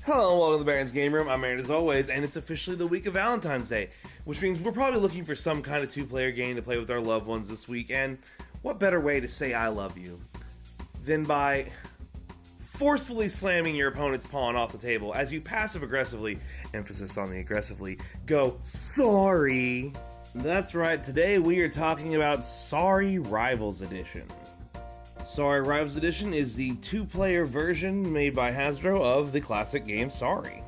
Hello and welcome to the Baron's Game Room. I'm Aaron as always, and it's officially the week of Valentine's Day, which means we're probably looking for some kind of two-player game to play with our loved ones this week, and what better way to say I love you than by forcefully slamming your opponent's pawn off the table as you passive-aggressively, emphasis on the aggressively, go, sorry. That's right, today we are talking about Sorry Rivals Edition. Sorry Rivals Edition is the two-player version made by Hasbro of the classic game Sorry.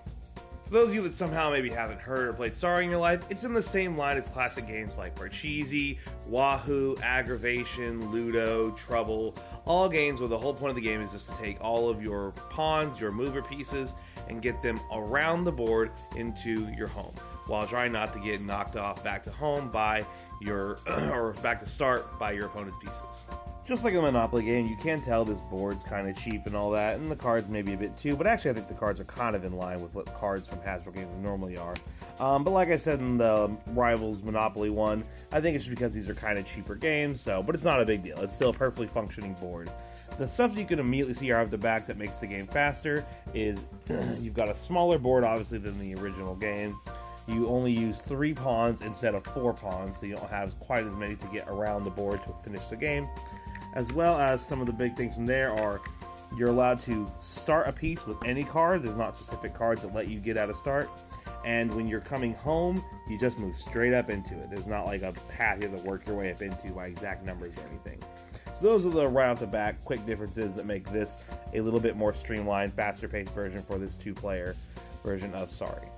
For those of you that somehow maybe haven't heard or played Sorry in your life, it's in the same line as classic games like Parcheesi, Wahoo, Aggravation, Ludo, Trouble, all games where the whole point of the game is just to take all of your pawns, your mover pieces, and get them around the board into your home, while trying not to get knocked off back to home by your, or back to start by your opponent's pieces. Just like a Monopoly game, you can tell this board's kind of cheap and all that, and the cards maybe a bit too, but actually I think the cards are kind of in line with what cards from Hasbro games normally are. But like I said in the Rivals Monopoly one, I think it's just because these are kind of cheaper games, but it's not a big deal. It's still a perfectly functioning board. The stuff that you can immediately see right off the back that makes the game faster is you've got a smaller board, obviously, than the original game. You only use 3 pawns instead of 4 pawns, so you don't have quite as many to get around the board to finish the game. As well as some of the big things from there are you're allowed to start a piece with any card. There's not specific cards that let you get at a start. And when you're coming home, you just move straight up into it. There's not like a path you have to work your way up into by exact numbers or anything. So those are the right off the bat quick differences that make this a little bit more streamlined, faster paced version for this two-player version of Sorry.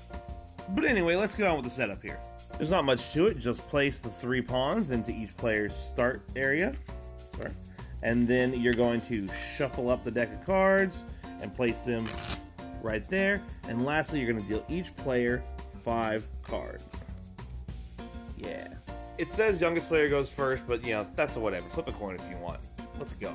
But anyway, let's get on with the setup here. There's not much to it. Just place the 3 pawns into each player's start area. Sorry. And then you're going to shuffle up the deck of cards and place them right there. And lastly, you're going to deal each player 5 cards. Yeah. It says youngest player goes first, but that's a whatever. Flip a coin if you want. Let's go.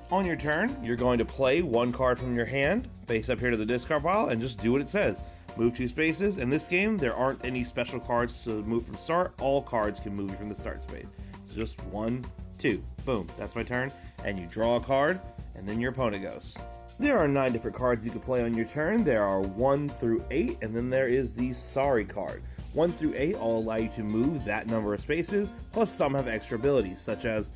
On your turn, you're going to play 1 card from your hand, face up here to the discard pile, and just do what it says. Move 2 spaces. In this game, there aren't any special cards to move from start. All cards can move you from the start space. So just 1, 2. Boom. That's my turn. And you draw a card, and then your opponent goes. There are 9 different cards you can play on your turn. There are 1 through 8, and then there is the Sorry card. 1 through 8 all allow you to move that number of spaces, plus some have extra abilities, such as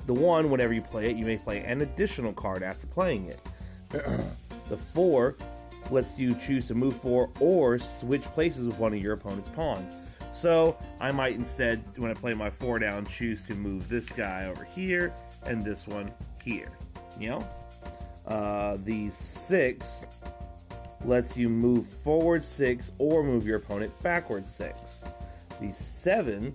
the 1, whenever you play it, you may play an additional card after playing it. The 4 lets you choose to move 4 or switch places with one of your opponent's pawns. So I might instead, when I play my 4 down, choose to move this guy over here and this one here. The 6 lets you move forward 6 or move your opponent backward 6. The 7,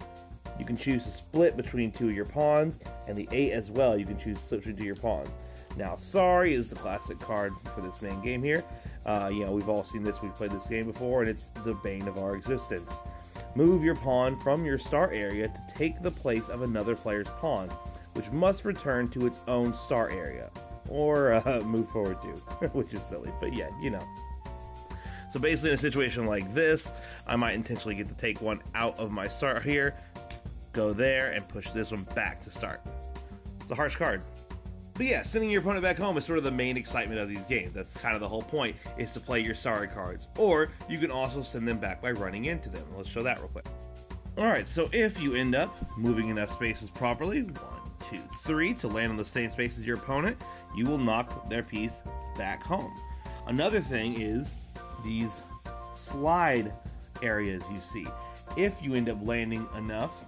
you can choose to split between 2 of your pawns, and the 8 as well, you can choose to switch between 2 of your pawns. Now, Sorry is the classic card for this main game here. We've all seen this, we've played this game before, and it's the bane of our existence. Move your pawn from your start area to take the place of another player's pawn, which must return to its own start area. Or move forward to, which is silly, but yeah, So basically in a situation like this, I might intentionally get to take one out of my start here, go there, and push this one back to start. It's a harsh card. But yeah, sending your opponent back home is sort of the main excitement of these games. That's kind of the whole point, is to play your Sorry cards. Or you can also send them back by running into them. Let's show that real quick. Alright, so if you end up moving enough spaces properly, 1, 2, 3, to land on the same space as your opponent, you will knock their piece back home. Another thing is these slide areas you see. If you end up landing enough,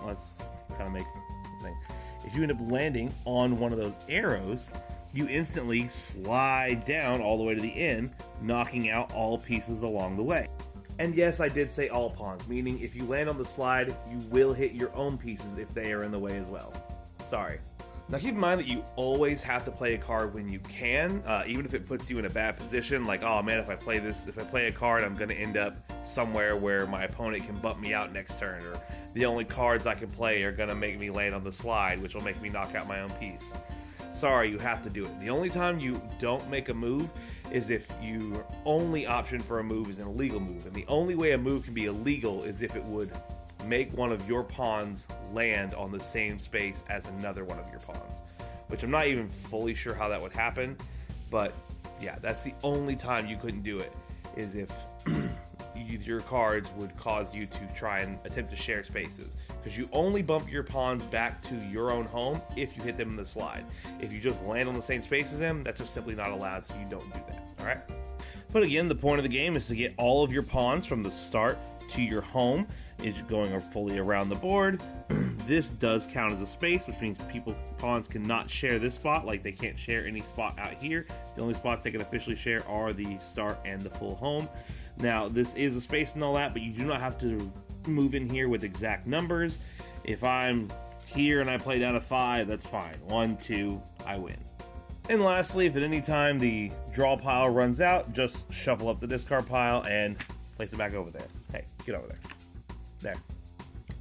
let's kind of make the thing. If you end up landing on one of those arrows, you instantly slide down all the way to the end, knocking out all pieces along the way. And yes, I did say all pawns, meaning if you land on the slide, you will hit your own pieces if they are in the way as well. Sorry. Now keep in mind that you always have to play a card when you can, even if it puts you in a bad position, like, oh man, if I play a card, I'm going to end up somewhere where my opponent can bump me out next turn, or the only cards I can play are going to make me land on the slide, which will make me knock out my own piece. Sorry, you have to do it. The only time you don't make a move is if your only option for a move is an illegal move, and the only way a move can be illegal is if it would make one of your pawns land on the same space as another one of your pawns, which I'm not even fully sure how that would happen, but Yeah, that's the only time you couldn't do it, is if your cards would cause you to try and attempt to share spaces, because you only bump your pawns back to your own home if you hit them in the slide. If you just land on the same space as them, that's just simply not allowed, so you don't do that. All right. But again, the point of the game is to get all of your pawns from the start to your home, is going fully around the board. This does count as a space, which means pawns cannot share this spot, like they can't share any spot out here. The only spots they can officially share are the start and the full home. Now, this is a space and all that, but you do not have to move in here with exact numbers. If I'm here and I play down a 5, that's fine. 1, 2, I win. And lastly, if at any time the draw pile runs out, just shuffle up the discard pile and place it back over there. Hey, get over there. There.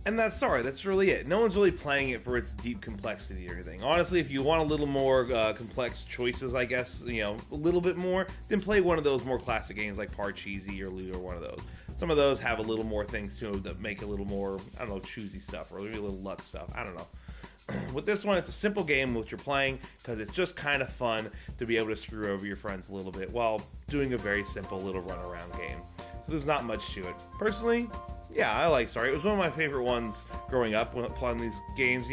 And that's really it. No one's really playing it for its deep complexity or anything. Honestly, if you want a little more complex choices, I guess, a little bit more, then play one of those more classic games like Parcheesi or Ludo or one of those. Some of those have a little more things to them that make a little more, I don't know, choosy stuff, or maybe a little luck stuff. I don't know. With this one, it's a simple game which you're playing because it's just kind of fun to be able to screw over your friends a little bit while doing a very simple little run-around game. So there's not much to it. Personally, yeah, I like Sorry. It was one of my favorite ones growing up when playing these games,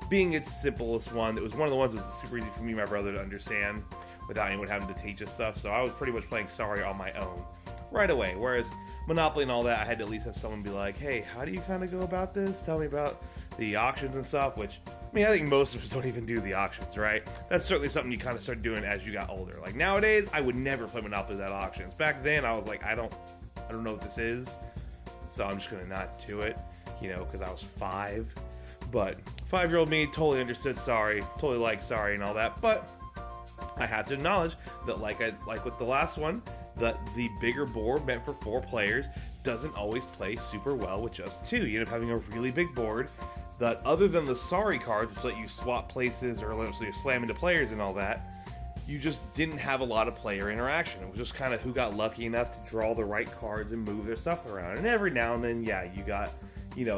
being its simplest one. It was one of the ones that was super easy for me and my brother to understand without anyone having to teach us stuff, so I was pretty much playing Sorry on my own right away. Whereas Monopoly and all that, I had to at least have someone be like, hey, how do you kind of go about this? Tell me about the auctions and stuff, which, I think most of us don't even do the auctions, right? That's certainly something you kind of start doing as you got older. Like nowadays, I would never play Monopoly without auctions. Back then, I was like, I don't know what this is, so I'm just gonna not do it, because I was 5. But 5-year-old me totally understood Sorry, totally liked Sorry and all that. But I have to acknowledge that, like with the last one, that the bigger board meant for 4 players doesn't always play super well with just 2. You end up having a really big board that, other than the Sorry cards, which let you swap places or let you slam into players and all that, you just didn't have a lot of player interaction. It was just kind of who got lucky enough to draw the right cards and move their stuff around. And every now and then, yeah, you got,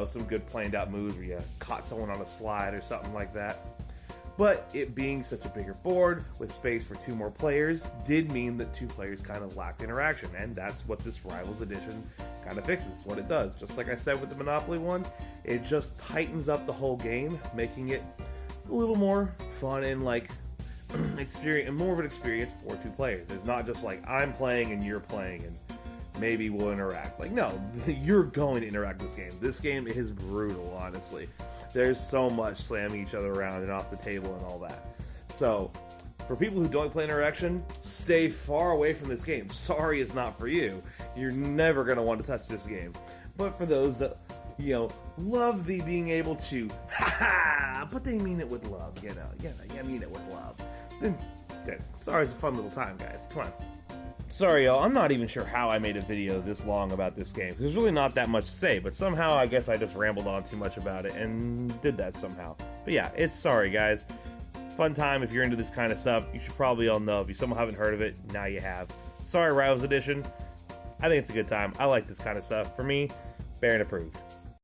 some good planned out moves where you caught someone on a slide or something like that. But it being such a bigger board with space for 2 more players did mean that 2 players kind of lacked interaction, and that's what this Rivals Edition kind of fixes. It's what it does. Just like I said with the Monopoly one, it just tightens up the whole game, making it a little more fun and experience, and more of an experience for 2 players. It's not just like I'm playing and you're playing and maybe we'll interact. No, you're going to interact with this game. This game is brutal, honestly. There's so much slamming each other around and off the table and all that. So, for people who don't play interaction, stay far away from this game. Sorry, it's not for you. You're never going to want to touch this game. But for those that, love the being able to, but they mean it with love, you mean it with love. Then, Sorry's a fun little time, guys. Come on. Sorry, y'all, I'm not even sure how I made a video this long about this game. There's really not that much to say, but somehow I guess I just rambled on too much about it and did that somehow. But yeah, it's Sorry, guys. Fun time. If you're into this kind of stuff, you should probably all know. If you somehow haven't heard of it, now you have. Sorry, Rivals Edition. I think it's a good time. I like this kind of stuff. For me, Baron approved.